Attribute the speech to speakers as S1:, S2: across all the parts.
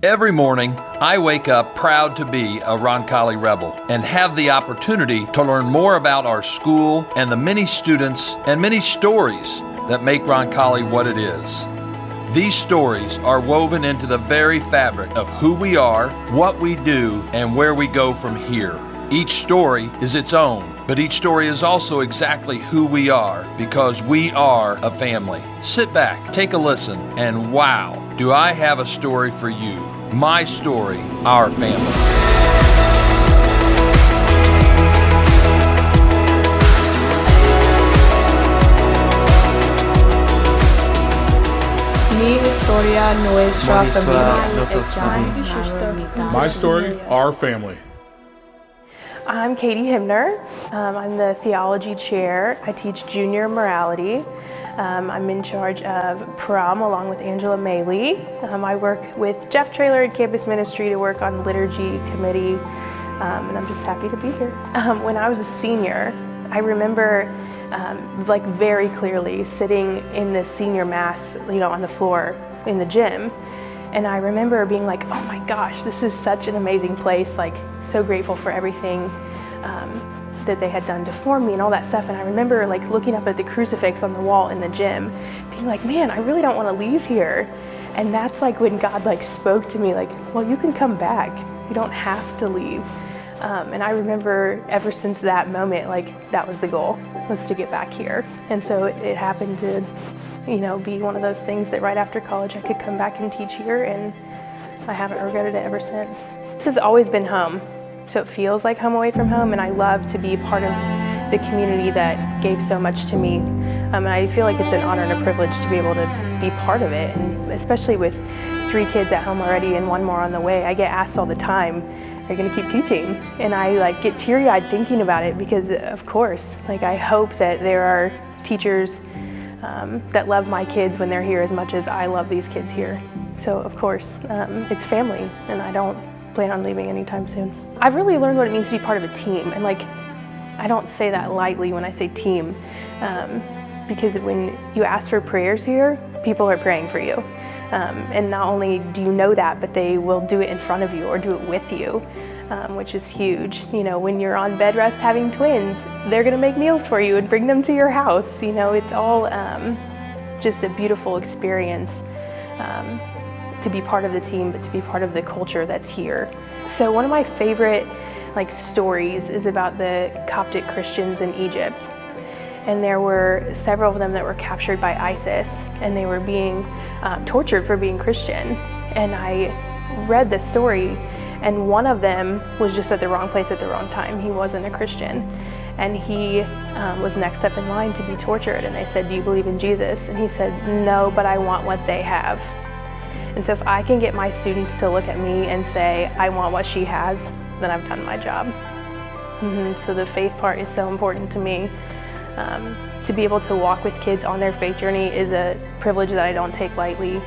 S1: Every morning, I wake up proud to be a Roncalli Rebel and have the opportunity to learn more about our school and the many students and many stories that make Roncalli what it is. These stories are woven into the very fabric of who we are, what we do, and where we go from here. Each story is its own, but each story is also exactly who we are because we are a family. Sit back, take a listen, and wow, do I have a story for you. My story, our family.
S2: Mi historia, nuestra
S3: familia. My story, our family.
S4: I'm Katie Hibner. I'm the theology chair. I teach junior morality. I'm in charge of prom along with Angela Maley. I work with Jeff Traylor at Campus Ministry to work on liturgy committee, and I'm just happy to be here. When I was a senior, I remember like very clearly sitting in the senior mass, on the floor in the gym. And I remember being like, oh my gosh, this is such an amazing place, like so grateful for everything that they had done to form me and all that stuff. And I remember like looking up at the crucifix on the wall in the gym, being like, man, I really don't want to leave here. And that's like when God like spoke to me like, well, you can come back. You don't have to leave. And I remember ever since that moment, like that was the goal, was to get back here. And so it happened to be one of those things that right after college I could come back and teach here, and I haven't regretted it ever since. This has always been home, so it feels like home away from home, and I love to be part of the community that gave so much to me. And I feel like it's an honor and a privilege to be able to be part of it, and especially with 3 kids at home already and 1 more on the way. I get asked all the time, are you going to keep teaching? And I like get teary-eyed thinking about it because of course, like I hope that there are teachers that love my kids when they're here as much as I love these kids here. So of course, it's family, and I don't plan on leaving anytime soon. I've really learned what it means to be part of a team, and like, I don't say that lightly when I say team, because when you ask for prayers here, people are praying for you. And not only do you know that, but they will do it in front of you or do it with you, which is huge. When you're on bed rest having twins, they're gonna make meals for you and bring them to your house. It's all just a beautiful experience to be part of the team, but to be part of the culture that's here. So one of my favorite stories is about the Coptic Christians in Egypt. And there were several of them that were captured by ISIS, and they were being tortured for being Christian. And I read this story, and one of them was just at the wrong place at the wrong time. He wasn't a Christian, and he was next up in line to be tortured. And they said, do you believe in Jesus? And he said, no, but I want what they have. And so if I can get my students to look at me and say, I want what she has, then I've done my job. So the faith part is so important to me. To be able to walk with kids on their faith journey is a privilege that I don't take lightly.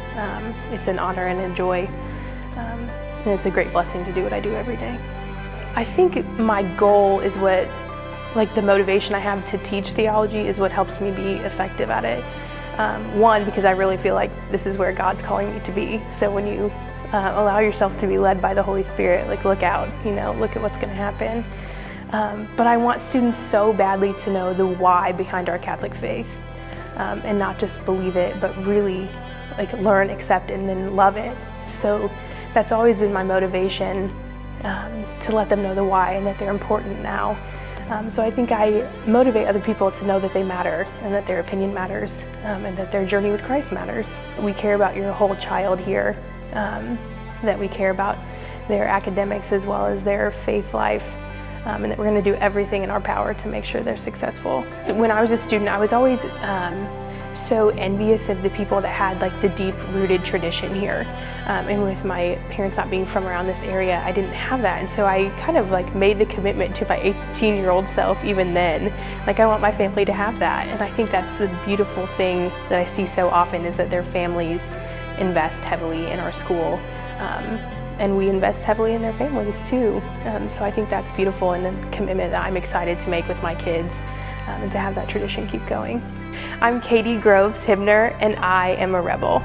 S4: It's an honor and a joy, and it's a great blessing to do what I do every day. I think my goal is what, the motivation I have to teach theology is what helps me be effective at it. One, because I really feel like this is where God's calling me to be. So when you allow yourself to be led by the Holy Spirit, look out, look at what's going to happen. But I want students so badly to know the why behind our Catholic faith, and not just believe it, but really learn, accept, and then love it. So that's always been my motivation, to let them know the why and that they're important now. So I think I motivate other people to know that they matter and that their opinion matters, and that their journey with Christ matters. We care about your whole child here, that we care about their academics as well as their faith life. And that we're going to do everything in our power to make sure they're successful. So when I was a student, I was always so envious of the people that had the deep-rooted tradition here. And with my parents not being from around this area, I didn't have that. And so I kind of made the commitment to my 18-year-old self even then. I want my family to have that. And I think that's the beautiful thing that I see so often, is that their families invest heavily in our school. And we invest heavily in their families too. So I think that's beautiful, and a commitment that I'm excited to make with my kids, and to have that tradition keep going. I'm Katie Groves Hibner, and I am a rebel.